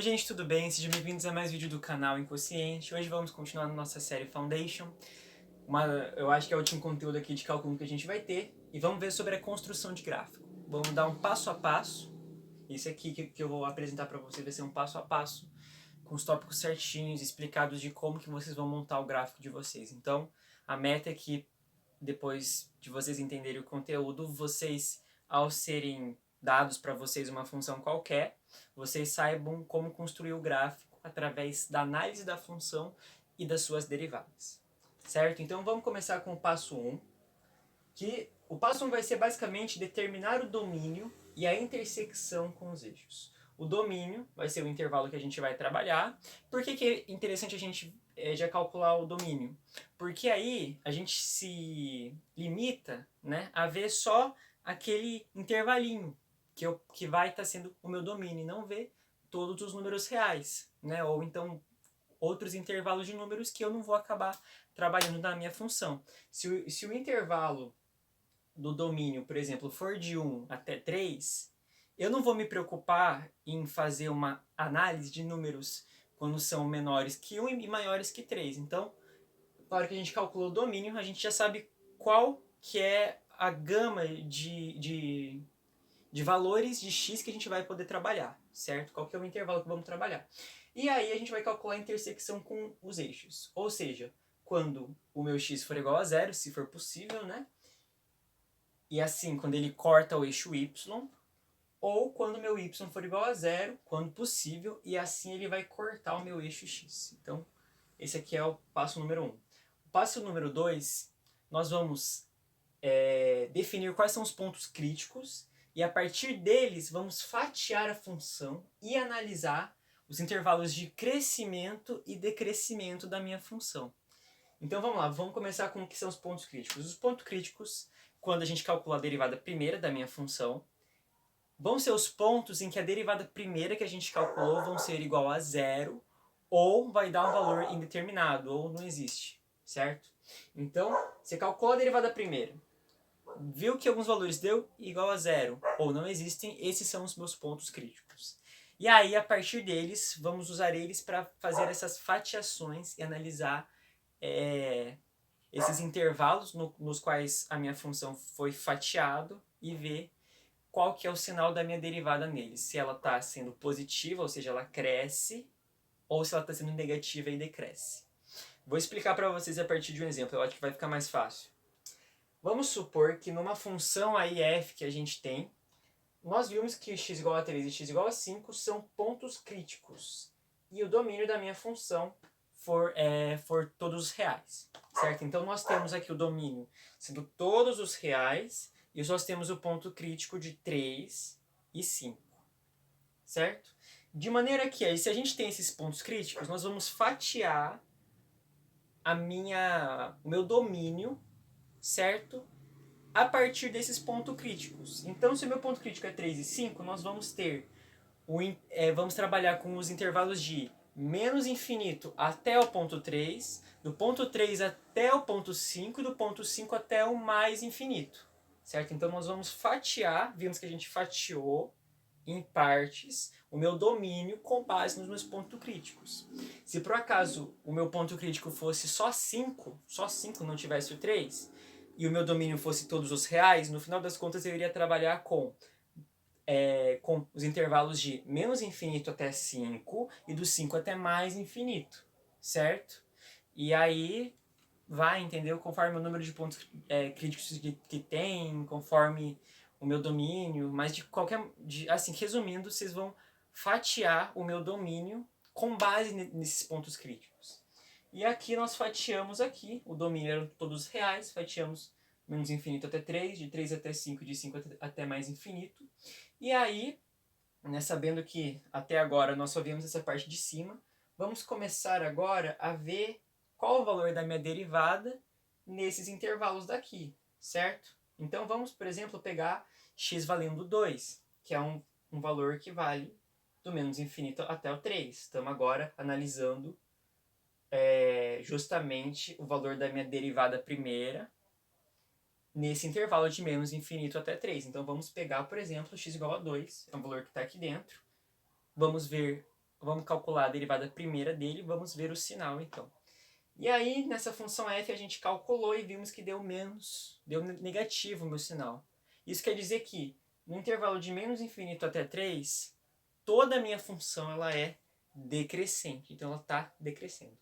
Oi gente, tudo bem? Sejam bem-vindos a mais um vídeo do canal Inconsciente. Hoje vamos continuar na nossa série Foundation. Eu acho que é o último conteúdo aqui de cálculo que a gente vai ter. E vamos ver sobre a construção de gráfico. Vamos dar um passo a passo. Esse aqui que eu vou apresentar para vocês vai ser um passo a passo, com os tópicos certinhos, explicados de como que vocês vão montar o gráfico de vocês. Então, a meta é que depois de vocês entenderem o conteúdo, vocês, ao serem dados para vocês uma função qualquer, vocês saibam como construir o gráfico através da análise da função e das suas derivadas. Certo? Então vamos começar com o passo 1, que o passo 1 vai ser basicamente determinar o domínio e a intersecção com os eixos. O domínio vai ser o intervalo que a gente vai trabalhar. Por que é interessante a gente já calcular o domínio? Porque aí a gente se limita, né, a ver só aquele intervalinho que vai estar sendo o meu domínio e não ver todos os números reais, né? Ou então outros intervalos de números que eu não vou acabar trabalhando na minha função. Se o intervalo do domínio, por exemplo, for de 1 até 3, eu não vou me preocupar em fazer uma análise de números quando são menores que 1 e maiores que 3. Então, na hora que a gente calcula o domínio, a gente já sabe qual que é a gama de valores de x que a gente vai poder trabalhar, certo? Qual que é o intervalo que vamos trabalhar. E aí a gente vai calcular a intersecção com os eixos. Ou seja, quando o meu x for igual a zero, se for possível, né? E assim, quando ele corta o eixo y, ou quando o meu y for igual a zero, quando possível, e assim ele vai cortar o meu eixo x. Então, esse aqui é o passo número 1. O passo número 2, nós vamos definir quais são os pontos críticos, e a partir deles vamos fatiar a função e analisar os intervalos de crescimento e decrescimento da minha função. Então vamos lá, vamos começar com o que são os pontos críticos. Os pontos críticos, quando a gente calcula a derivada primeira da minha função, vão ser os pontos em que a derivada primeira que a gente calculou vão ser igual a zero, ou vai dar um valor indeterminado, ou não existe, certo? Então, você calcula a derivada primeira, viu que alguns valores deu igual a zero, ou não existem, esses são os meus pontos críticos. E aí, a partir deles, vamos usar eles para fazer essas fatiações e analisar esses intervalos nos quais a minha função foi fatiado e ver qual que é o sinal da minha derivada nele. Se ela está sendo positiva, ou seja, ela cresce, ou se ela está sendo negativa e decresce. Vou explicar para vocês a partir de um exemplo, eu acho que vai ficar mais fácil. Vamos supor que numa função aí f que a gente tem, nós vimos que x igual a 3 e x igual a 5 são pontos críticos. E o domínio da minha função for todos os reais, certo? Então nós temos aqui o domínio sendo todos os reais, e nós temos o ponto crítico de 3 e 5, certo? De maneira que aí, se a gente tem esses pontos críticos, nós vamos fatiar o meu domínio, certo? A partir desses pontos críticos. Então, se o meu ponto crítico é 3 e 5, nós vamos ter vamos trabalhar com os intervalos de menos infinito até o ponto 3, do ponto 3 até o ponto 5 e do ponto 5 até o mais infinito, certo? Então nós vamos fatiar, vimos que a gente fatiou em partes o meu domínio com base nos meus pontos críticos. Se por acaso o meu ponto crítico fosse só 5, não tivesse o 3, e o meu domínio fosse todos os reais, no final das contas eu iria trabalhar com os intervalos de menos infinito até 5 e do 5 até mais infinito, certo? E aí vai, entendeu? Conforme o número de pontos críticos que tem, conforme o meu domínio, mas assim, resumindo, vocês vão fatiar o meu domínio com base nesses pontos críticos. E aqui nós fatiamos o domínio eram todos reais, fatiamos menos infinito até 3, de 3 até 5, de 5 até mais infinito. E aí, né, sabendo que até agora nós só vimos essa parte de cima, vamos começar agora a ver qual o valor da minha derivada nesses intervalos daqui, certo? Então vamos, por exemplo, pegar x valendo 2, que é um valor que vale do menos infinito até o 3. Estamos agora analisando justamente o valor da minha derivada primeira nesse intervalo de menos infinito até 3. Então vamos pegar, por exemplo, x igual a 2, é um valor que está aqui dentro. Vamos ver vamos calcular a derivada primeira dele, vamos ver o sinal então. E aí, nessa função f, a gente calculou e vimos que deu negativo o meu sinal. Isso quer dizer que, no intervalo de menos infinito até 3, toda a minha função ela é decrescente. Então, ela está decrescendo.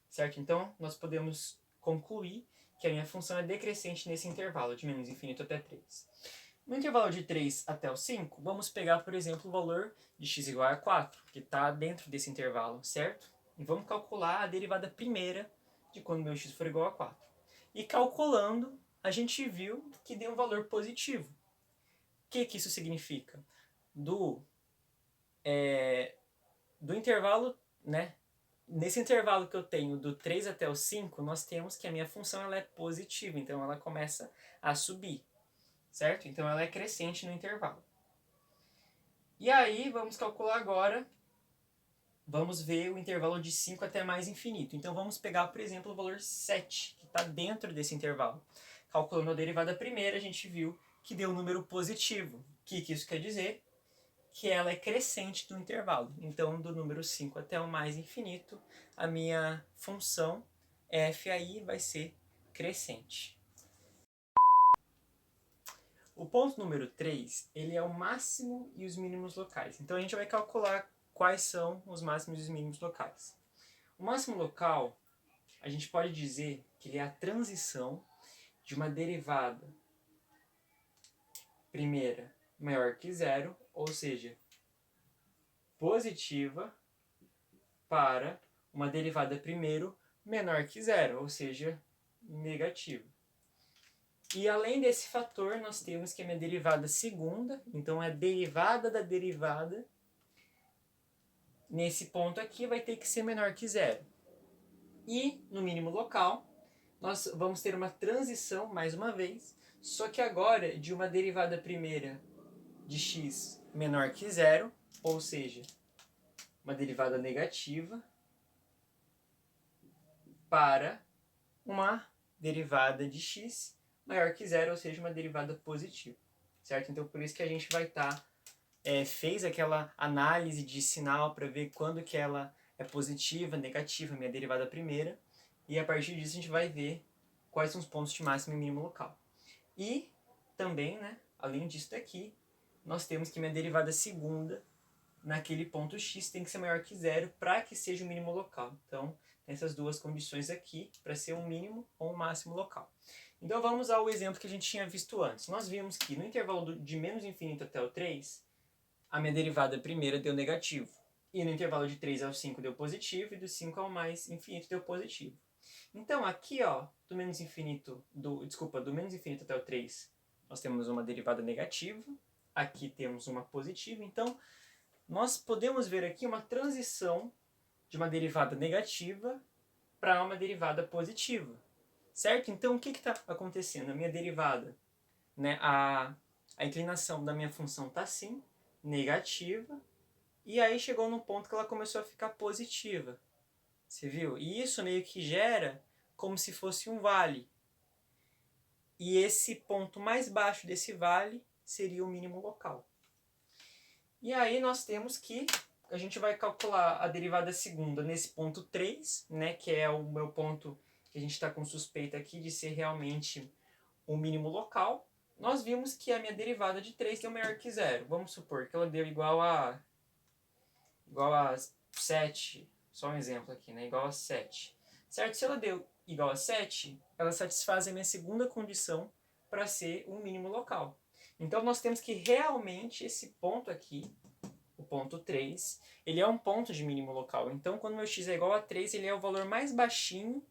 Certo? Então, nós podemos concluir que a minha função é decrescente nesse intervalo, de menos infinito até 3. No intervalo de 3 até o 5, vamos pegar, por exemplo, o valor de x igual a 4, que está dentro desse intervalo, certo? E vamos calcular a derivada primeira de quando meu x for igual a 4. E calculando, a gente viu que deu um valor positivo. O que isso significa? Do intervalo, né? Nesse intervalo que eu tenho do 3 até o 5, nós temos que a minha função ela é positiva, então ela começa a subir, certo? Então ela é crescente no intervalo. E aí, vamos calcular agora, vamos ver o intervalo de 5 até mais infinito. Então vamos pegar, por exemplo, o valor 7, que está dentro desse intervalo. Calculando a derivada primeira, a gente viu que deu um número positivo. O que isso quer dizer? Que ela é crescente no intervalo. Então, do número 5 até o mais infinito, a minha função f aí vai ser crescente. O ponto número 3, ele é o máximo e os mínimos locais. Então, a gente vai calcular quais são os máximos e os mínimos locais. O máximo local, a gente pode dizer que ele é a transição de uma derivada primeira maior que zero, ou seja, positiva, para uma derivada primeiro menor que zero, ou seja, negativa. E além desse fator, nós temos que a minha derivada segunda, então a derivada da derivada, nesse ponto aqui vai ter que ser menor que zero. E no mínimo local, nós vamos ter uma transição, mais uma vez, só que agora de uma derivada primeira de x menor que zero, ou seja, uma derivada negativa, para uma derivada de x maior que zero, ou seja, uma derivada positiva, certo? Então, por isso que a gente vai estar, fez aquela análise de sinal para ver quando que ela é positiva, negativa, minha derivada primeira, e a partir disso a gente vai ver quais são os pontos de máximo e mínimo local. E também, né, além disso daqui, nós temos que minha derivada segunda naquele ponto x tem que ser maior que zero para que seja o mínimo local. Então, tem essas duas condições aqui para ser um mínimo ou um máximo local. Então, vamos ao exemplo que a gente tinha visto antes. Nós vimos que no intervalo de menos infinito até o 3, a minha derivada primeira deu negativo. E no intervalo de 3 ao 5 deu positivo, e do 5 ao mais infinito deu positivo. Então, aqui, ó, do menos infinito até o 3, nós temos uma derivada negativa. Aqui temos uma positiva. Então, nós podemos ver aqui uma transição de uma derivada negativa para uma derivada positiva, certo? Então, o que está acontecendo? A minha derivada, né, a inclinação da minha função está assim, negativa, e aí chegou num ponto que ela começou a ficar positiva. Você viu? E isso meio que gera como se fosse um vale. E esse ponto mais baixo desse vale seria o mínimo local. E aí nós temos que a gente vai calcular a derivada segunda nesse ponto 3, né, que é o meu ponto que a gente está com suspeita aqui de ser realmente o mínimo local. Nós vimos que a minha derivada de 3 deu maior que zero. Vamos supor que ela deu igual a 7, só um exemplo aqui, né, igual a 7. Certo? Se ela deu igual a 7, ela satisfaz a minha segunda condição para ser um mínimo local. Então, nós temos que realmente esse ponto aqui, o ponto 3, ele é um ponto de mínimo local. Então, quando meu x é igual a 3, ele é o valor mais baixinho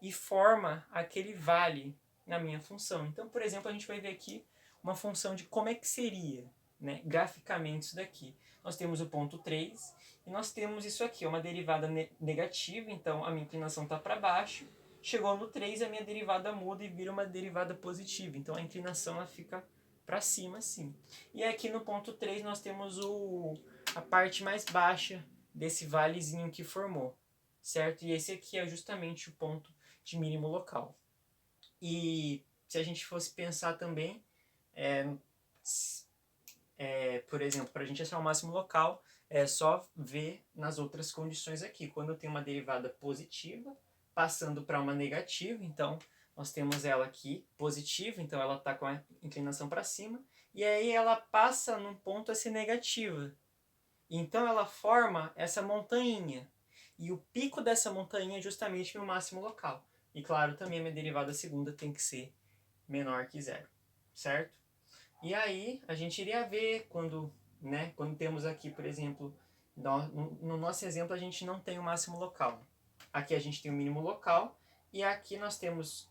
e forma aquele vale na minha função. Então, por exemplo, a gente vai ver aqui uma função de como é que seria, né, graficamente isso daqui. Nós temos o ponto 3 e nós temos isso aqui, uma derivada negativa, então a minha inclinação está para baixo. Chegou no 3, a minha derivada muda e vira uma derivada positiva. Então, a inclinação ela fica para cima, assim. E aqui no ponto 3 nós temos a parte mais baixa desse valezinho que formou, certo? E esse aqui é justamente o ponto de mínimo local. E se a gente fosse pensar também, por exemplo, para a gente achar o máximo local, É só ver nas outras condições aqui. Quando eu tenho uma derivada positiva, passando para uma negativa, então nós temos ela aqui positiva, então ela está com a inclinação para cima, e aí ela passa num ponto a ser negativa. Então ela forma essa montanha. E o pico dessa montanha é justamente meu máximo local. E claro, também a minha derivada segunda tem que ser menor que zero, certo? E aí a gente iria ver quando, né, quando temos aqui, por exemplo, no nosso exemplo a gente não tem o máximo local. Aqui a gente tem o mínimo local e aqui nós temos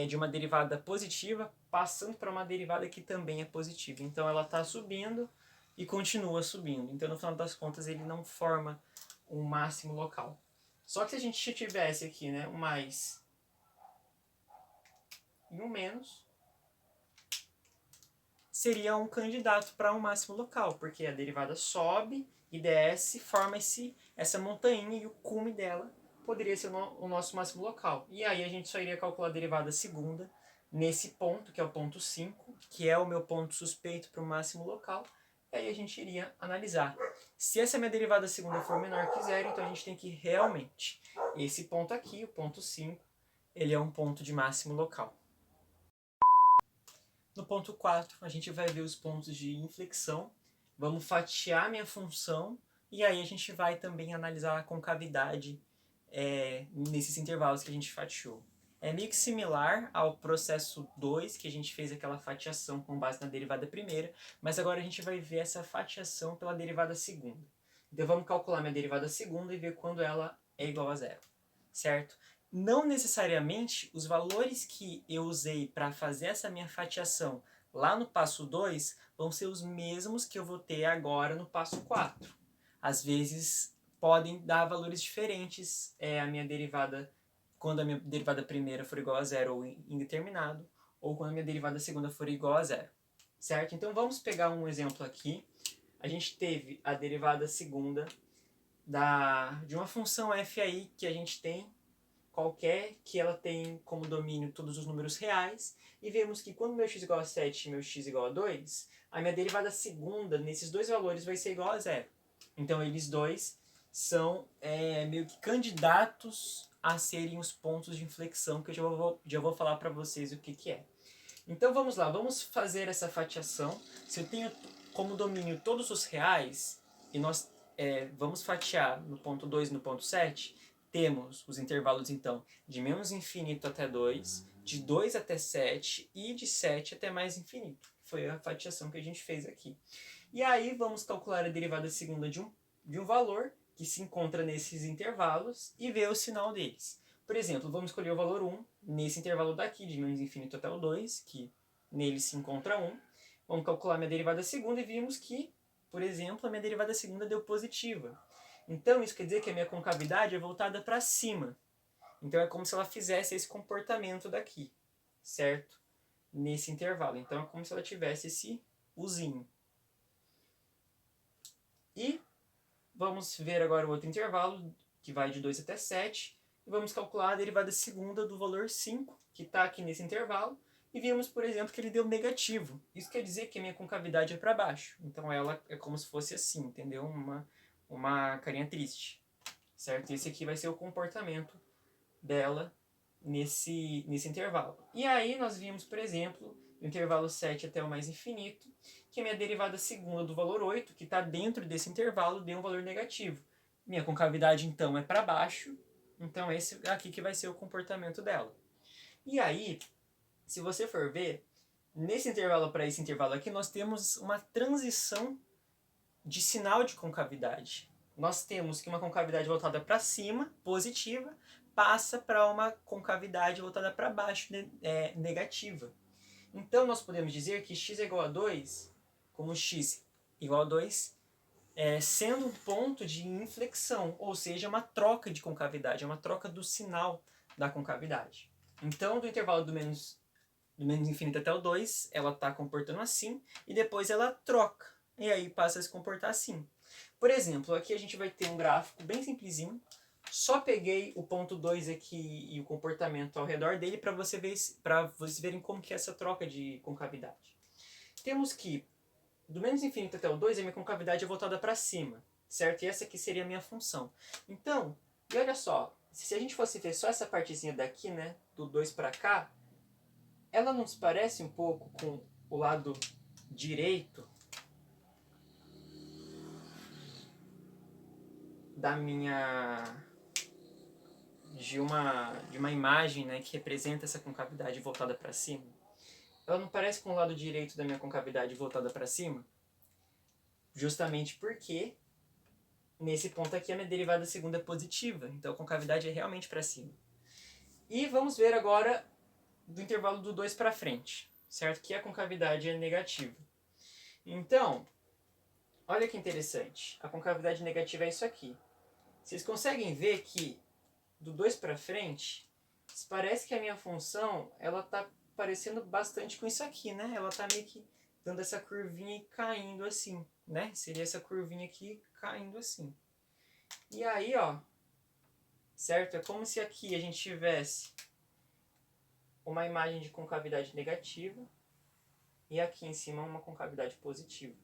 de uma derivada positiva passando para uma derivada que também é positiva. Então ela está subindo e continua subindo. Então no final das contas ele não forma um máximo local. Só que se a gente tivesse aqui, né, um mais e um menos, seria um candidato para um máximo local, porque a derivada sobe e desce, forma-se essa montanha e o cume dela poderia ser o nosso máximo local. E aí a gente só iria calcular a derivada segunda nesse ponto, que é o ponto 5, que é o meu ponto suspeito para o máximo local. E aí a gente iria analisar. Se essa minha derivada segunda for menor que zero, então a gente tem que realmente, esse ponto aqui, o ponto 5, ele é um ponto de máximo local. No ponto 4, a gente vai ver os pontos de inflexão. Vamos fatiar minha função e aí a gente vai também analisar a concavidade nesses intervalos que a gente fatiou. É meio que similar ao processo 2, que a gente fez aquela fatiação com base na derivada primeira, mas agora a gente vai ver essa fatiação pela derivada segunda. Então vamos calcular minha derivada segunda e ver quando ela é igual a zero, certo? Não necessariamente os valores que eu usei para fazer essa minha fatiação lá no passo 2 vão ser os mesmos que eu vou ter agora no passo 4. Às vezes podem dar valores diferentes a minha derivada quando a minha derivada primeira for igual a zero ou indeterminado, ou quando a minha derivada segunda for igual a zero, certo? Então vamos pegar um exemplo aqui. A gente teve a derivada segunda de uma função f aí que a gente tem qualquer, que ela tem como domínio todos os números reais, e vemos que quando meu x igual a 7 e meu x igual a 2, a minha derivada segunda nesses dois valores vai ser igual a zero. Então eles dois são meio que candidatos a serem os pontos de inflexão, que eu já vou falar para vocês o que é. Então vamos lá, vamos fazer essa fatiação. Se eu tenho como domínio todos os reais, e nós vamos fatiar no ponto 2 e no ponto 7, temos os intervalos então de menos infinito até 2, de 2 até 7 e de 7 até mais infinito. Foi a fatiação que a gente fez aqui. E aí vamos calcular a derivada segunda de um valor que se encontra nesses intervalos e ver o sinal deles. Por exemplo, vamos escolher o valor 1 nesse intervalo daqui, de menos infinito até o 2, que nele se encontra 1. Vamos calcular minha derivada segunda e vimos que, por exemplo, a minha derivada segunda deu positiva. Então isso quer dizer que a minha concavidade é voltada para cima. Então é como se ela fizesse esse comportamento daqui, certo? Nesse intervalo. Então é como se ela tivesse esse uzinho. E vamos ver agora o outro intervalo, que vai de 2 até 7. E vamos calcular a derivada segunda do valor 5, que está aqui nesse intervalo. E vimos, por exemplo, que ele deu negativo. Isso quer dizer que a minha concavidade é para baixo. Então ela é como se fosse assim, entendeu? Uma carinha triste, certo? Esse aqui vai ser o comportamento dela nesse intervalo. E aí nós vimos, por exemplo, no intervalo 7 até o mais infinito, que a minha derivada segunda do valor 8, que está dentro desse intervalo, deu um valor negativo. Minha concavidade, então, é para baixo, então esse aqui que vai ser o comportamento dela. E aí, se você for ver, nesse intervalo para esse intervalo aqui, nós temos uma transição de sinal de concavidade. Nós temos que uma concavidade voltada para cima, positiva, passa para uma concavidade voltada para baixo, negativa. Então nós podemos dizer que x é igual a 2, como x igual a 2, sendo um ponto de inflexão, ou seja, uma troca de concavidade, é uma troca do sinal da concavidade. Então, do intervalo do menos infinito até o 2, ela está comportando assim, e depois ela troca, e aí passa a se comportar assim. Por exemplo, aqui a gente vai ter um gráfico bem simplesinho, só peguei o ponto 2 aqui e o comportamento ao redor dele para vocês verem como que é essa troca de concavidade. Temos que do menos infinito até o 2, a minha concavidade é voltada para cima, certo? E essa aqui seria a minha função. Então, e olha só, se a gente fosse ver só essa partezinha daqui, né, do 2 para cá, ela não se parece um pouco com o lado direito da minha... de uma imagem, né, que representa essa concavidade voltada para cima? Ela não parece com o lado direito da minha concavidade voltada para cima? Justamente porque nesse ponto aqui a minha derivada segunda é positiva, então a concavidade é realmente para cima. E vamos ver agora do intervalo do 2 para frente, certo? Que a concavidade é negativa. Então, olha que interessante, a concavidade negativa é isso aqui. Vocês conseguem ver que do 2 para frente, parece que a minha função ela está parecendo bastante com isso aqui, né? Ela está meio que dando essa curvinha e caindo assim, né? Seria essa curvinha aqui caindo assim. E aí, ó, certo? É como se aqui a gente tivesse uma imagem de concavidade negativa e aqui em cima uma concavidade positiva,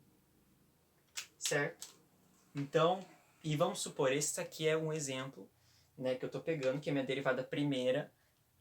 certo? Então, e vamos supor, esse aqui é um exemplo, né, que eu estou pegando, que é a minha derivada primeira.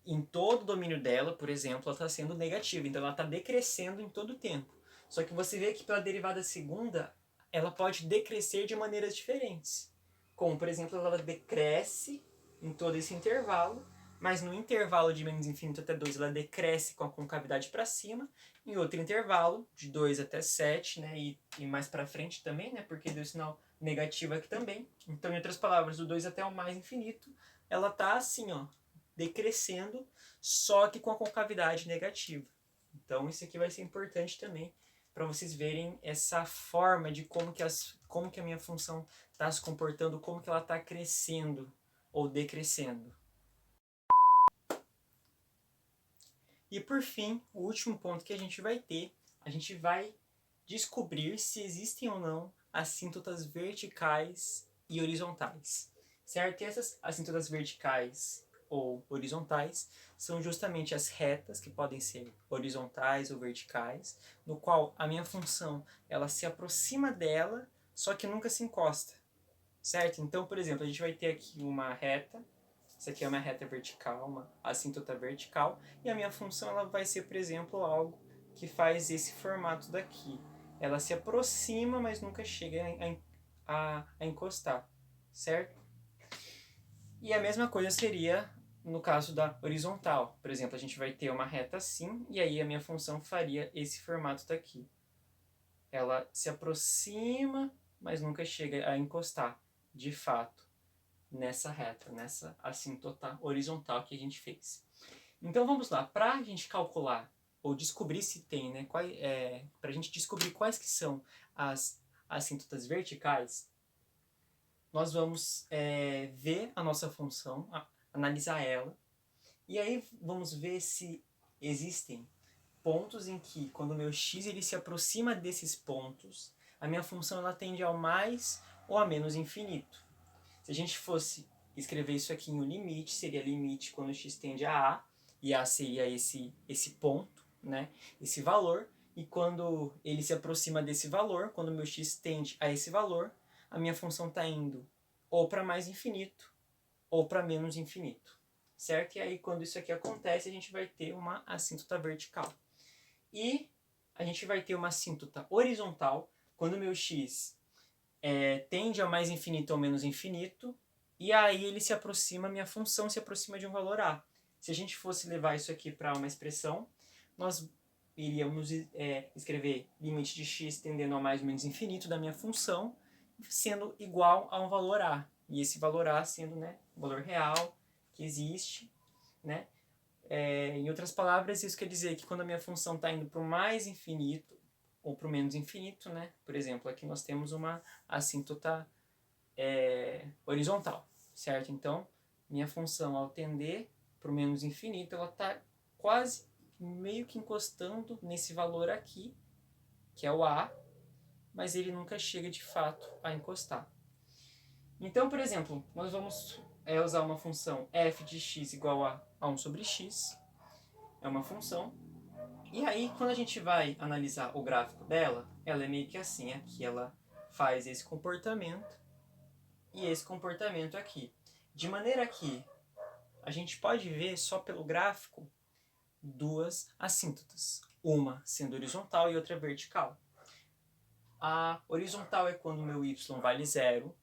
Em todo o domínio dela, por exemplo, ela está sendo negativa, então ela está decrescendo em todo o tempo. Só que você vê que pela derivada segunda, ela pode decrescer de maneiras diferentes. Como, por exemplo, ela decresce em todo esse intervalo, mas no intervalo de menos infinito até 2 ela decresce com a concavidade para cima, em outro intervalo, de 2 até 7, né, e mais para frente também, né, porque deu sinal negativo aqui também. Então, em outras palavras, do 2 até o mais infinito, ela está assim, ó, decrescendo, só que com a concavidade negativa. Então isso aqui vai ser importante também para vocês verem essa forma de como que a minha função está se comportando, como que ela está crescendo ou decrescendo. E por fim, o último ponto que a gente vai descobrir se existem ou não assíntotas verticais e horizontais, certo? E essas assíntotas verticais ou horizontais são justamente as retas, que podem ser horizontais ou verticais, no qual a minha função ela se aproxima dela, só que nunca se encosta, certo? Então, por exemplo, a gente vai ter aqui uma reta, essa aqui é uma reta vertical, uma assíntota vertical, e a minha função ela vai ser, por exemplo, algo que faz esse formato daqui. Ela se aproxima, mas nunca chega a encostar, certo? E a mesma coisa seria no caso da horizontal. Por exemplo, a gente vai ter uma reta assim, e aí a minha função faria esse formato daqui. Ela se aproxima, mas nunca chega a encostar, de fato, nessa reta, nessa assíntota horizontal que a gente fez. Então vamos lá, para a gente calcular ou descobrir se tem, né, para a gente descobrir quais que são as assíntotas verticais, nós vamos ver a nossa função, analisar ela, e aí vamos ver se existem pontos em que, quando o meu x ele se aproxima desses pontos, a minha função ela tende ao mais ou a menos infinito. Se a gente fosse escrever isso aqui em um limite, seria limite quando x tende a A, e A seria esse ponto, né? Esse valor, e quando ele se aproxima desse valor, quando o meu x tende a esse valor, a minha função está indo ou para mais infinito ou para menos infinito, certo? E aí quando isso aqui acontece, a gente vai ter uma assíntota vertical. E a gente vai ter uma assíntota horizontal, quando o meu x tende a mais infinito ou menos infinito, e aí ele se aproxima, minha função se aproxima de um valor A. Se a gente fosse levar isso aqui para uma expressão, nós iríamos escrever limite de x tendendo a mais ou menos infinito da minha função, sendo igual a um valor A. E esse valor A sendo, né, o valor real que existe, né? Em outras palavras, isso quer dizer que quando a minha função está indo para o mais infinito ou para o menos infinito, né? Por exemplo, aqui nós temos uma assíntota horizontal, certo? Então, minha função ao tender para o menos infinito, ela está quase meio que encostando nesse valor aqui, que é o A, mas ele nunca chega de fato a encostar. Então, por exemplo, nós vamos usar uma função f de x igual a 1 sobre x, é uma função, E aí, quando a gente vai analisar o gráfico dela, ela é meio que assim, aqui ela faz esse comportamento e esse comportamento aqui. De maneira que a gente pode ver só pelo gráfico duas assíntotas, uma sendo horizontal e outra vertical. A horizontal é quando o meu y vale zero,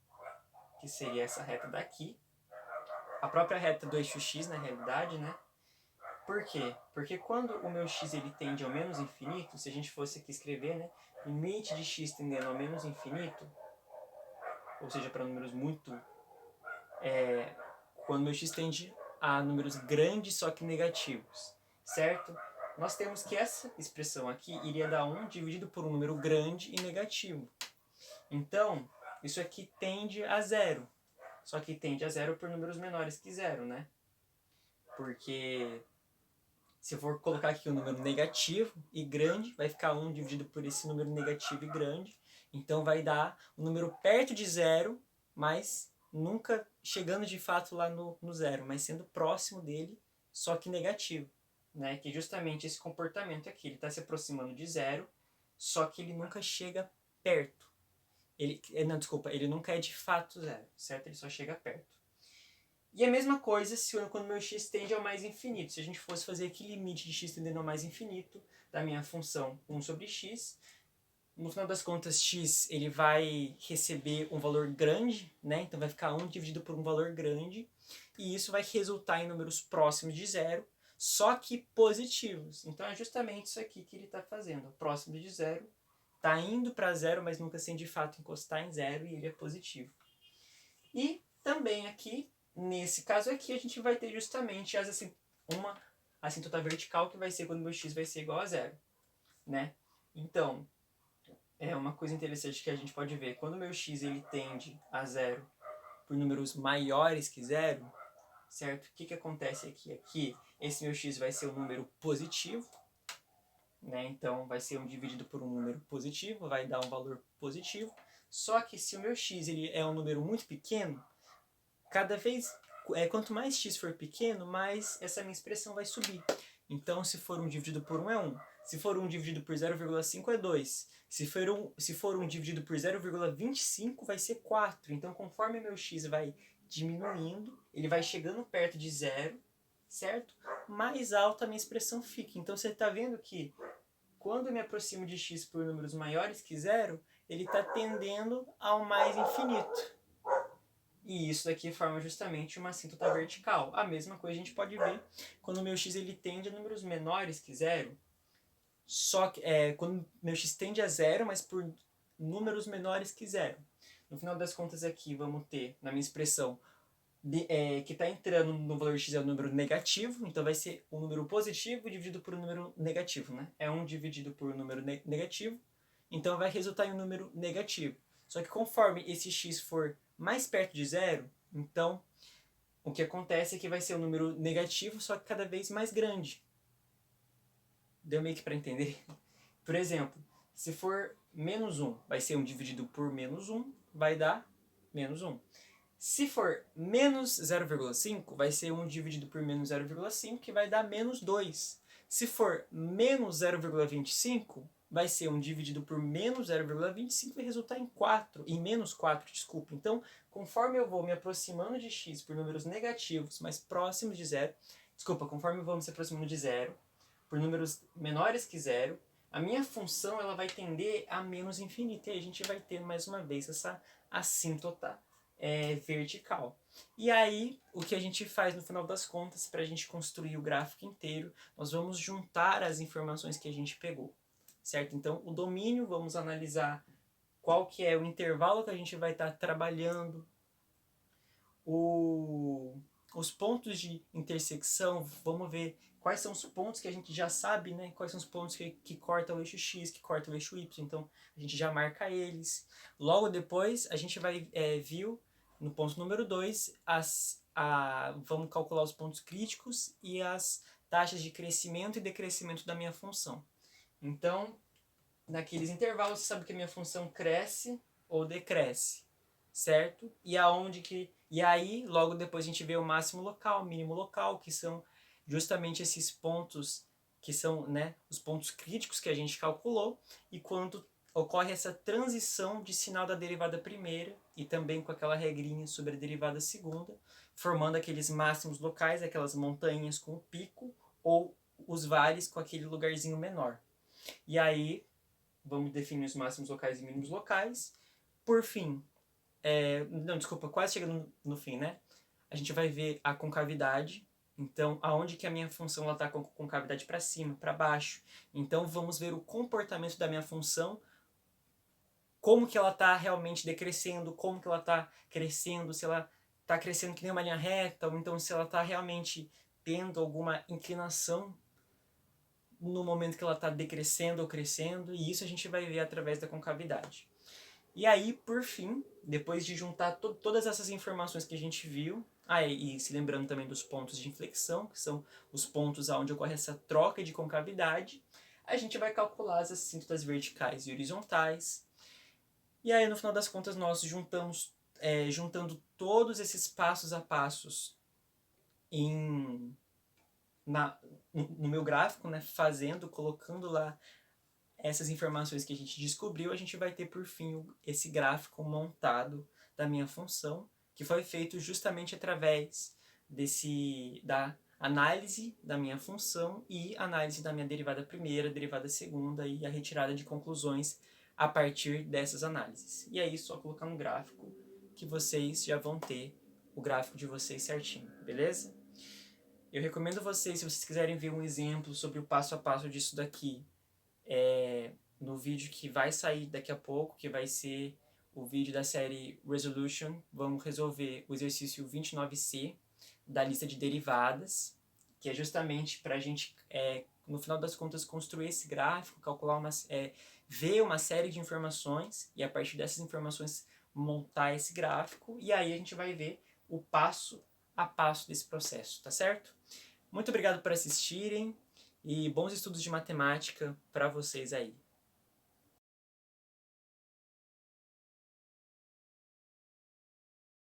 que seria essa reta daqui. A própria reta do eixo x, na realidade, né? Por quê? Porque quando o meu x ele tende ao menos infinito, se a gente fosse aqui escrever, né? Limite de x tendendo ao menos infinito, ou seja, para números muito... quando o meu x tende a números grandes, só que negativos, certo? Nós temos que essa expressão aqui iria dar 1 dividido por um número grande e negativo. Então, isso aqui tende a zero. Só que tende a zero por números menores que zero, né? Porque se eu for colocar aqui um número negativo e grande, vai ficar 1 dividido por esse número negativo e grande. Então vai dar um número perto de zero, mas nunca chegando de fato lá no zero, mas sendo próximo dele, só que negativo. Né? Que é justamente esse comportamento aqui. Ele está se aproximando de zero, só que ele nunca chega perto. Ele nunca é de fato zero, certo? Ele só chega perto. E a mesma coisa quando meu x tende ao mais infinito. Se a gente fosse fazer aqui limite de x tendendo ao mais infinito da minha função 1 sobre x, no final das contas x ele vai receber um valor grande, né? Então vai ficar 1 dividido por um valor grande, e isso vai resultar em números próximos de zero, só que positivos. Então é justamente isso aqui que ele está fazendo. Próximo de zero, está indo para zero, mas nunca sem de fato encostar em zero, e ele é positivo. E também aqui, nesse caso aqui, a gente vai ter justamente uma assíntota vertical, que vai ser quando meu x vai ser igual a zero, né? Então, é uma coisa interessante que a gente pode ver. Quando meu x ele tende a zero por números maiores que zero, certo? O que acontece aqui? Aqui, esse meu x vai ser um número positivo, né? Então, vai ser dividido por um número positivo, vai dar um valor positivo. Só que se o meu x ele é um número muito pequeno, quanto mais x for pequeno, mais essa minha expressão vai subir. Então, se for 1 dividido por 1 é 1. Se for 1 dividido por 0,5 é 2. Se for 1 dividido por 0,25 vai ser 4. Então, conforme meu x vai diminuindo, ele vai chegando perto de zero, certo? Mais alta a minha expressão fica. Então, você está vendo que quando eu me aproximo de x por números maiores que zero, ele está tendendo ao mais infinito. E isso daqui forma justamente uma assíntota vertical. A mesma coisa a gente pode ver quando o meu x ele tende a números menores que zero. Só que quando meu x tende a zero, mas por números menores que zero. No final das contas aqui vamos ter, na minha expressão, que está entrando no valor x é o número negativo, então vai ser um número positivo dividido por um número negativo, né? É 1 dividido por um número negativo, então vai resultar em um número negativo. Só que conforme esse x for mais perto de zero, então o que acontece é que vai ser um número negativo, só que cada vez mais grande. Deu meio que para entender? Por exemplo, se for menos 1, vai ser 1 dividido por menos 1, vai dar menos 1. Se for menos 0,5, vai ser 1 dividido por menos 0,5, que vai dar menos 2. Se for menos 0,25, vai ser 1 dividido por menos 0,25 e vai resultar em 4, em menos 4, desculpa. Então, conforme eu vou me aproximando de x por números negativos, mais próximos de zero, conforme eu vou me aproximando de zero, por números menores que zero, a minha função ela vai tender a menos infinito. E aí a gente vai ter mais uma vez essa assíntota vertical. E aí, o que a gente faz no final das contas, para a gente construir o gráfico inteiro, nós vamos juntar as informações que a gente pegou, certo? Então, o domínio, vamos analisar qual que é o intervalo que a gente vai estar trabalhando, os pontos de intersecção, vamos ver quais são os pontos que a gente já sabe, né? Quais são os pontos que cortam o eixo X, que cortam o eixo Y, então a gente já marca eles. Logo depois, a gente vai viu no ponto número 2, vamos calcular os pontos críticos e as taxas de crescimento e decrescimento da minha função. Então, naqueles intervalos, você sabe que a minha função cresce ou decresce, certo? E aí, logo depois a gente vê o máximo local, o mínimo local, que são justamente esses pontos que são, né, os pontos críticos que a gente calculou, e quando ocorre essa transição de sinal da derivada primeira, e também com aquela regrinha sobre a derivada segunda, formando aqueles máximos locais, aquelas montanhas com o pico, ou os vales com aquele lugarzinho menor. E aí, vamos definir os máximos locais e mínimos locais. Por fim, quase chegando no fim, né? A gente vai ver a concavidade. Então, aonde que a minha função está com concavidade para cima, para baixo. Então, vamos ver o comportamento da minha função, como que ela está realmente decrescendo, como que ela está crescendo, se ela está crescendo que nem uma linha reta, ou então se ela está realmente tendo alguma inclinação no momento que ela está decrescendo ou crescendo, e isso a gente vai ver através da concavidade. E aí, por fim, depois de juntar todas essas informações que a gente viu, e se lembrando também dos pontos de inflexão, que são os pontos onde ocorre essa troca de concavidade, a gente vai calcular as assíntotas verticais e horizontais. E aí, no final das contas, nós juntando todos esses passos a passos no meu gráfico, né, colocando lá essas informações que a gente descobriu, a gente vai ter, por fim, esse gráfico montado da minha função, que foi feito justamente através da análise da minha função e análise da minha derivada primeira, derivada segunda e a retirada de conclusões a partir dessas análises. E aí, só colocar um gráfico que vocês já vão ter o gráfico de vocês certinho, beleza? Eu recomendo vocês, se vocês quiserem ver um exemplo sobre o passo a passo disso daqui, no vídeo que vai sair daqui a pouco, que vai ser o vídeo da série Resolution. Vamos resolver o exercício 29C da lista de derivadas, que é justamente para a gente, no final das contas, construir esse gráfico, calcular ver uma série de informações e a partir dessas informações montar esse gráfico, e aí a gente vai ver o passo a passo desse processo, tá certo? Muito obrigado por assistirem e bons estudos de matemática para vocês aí.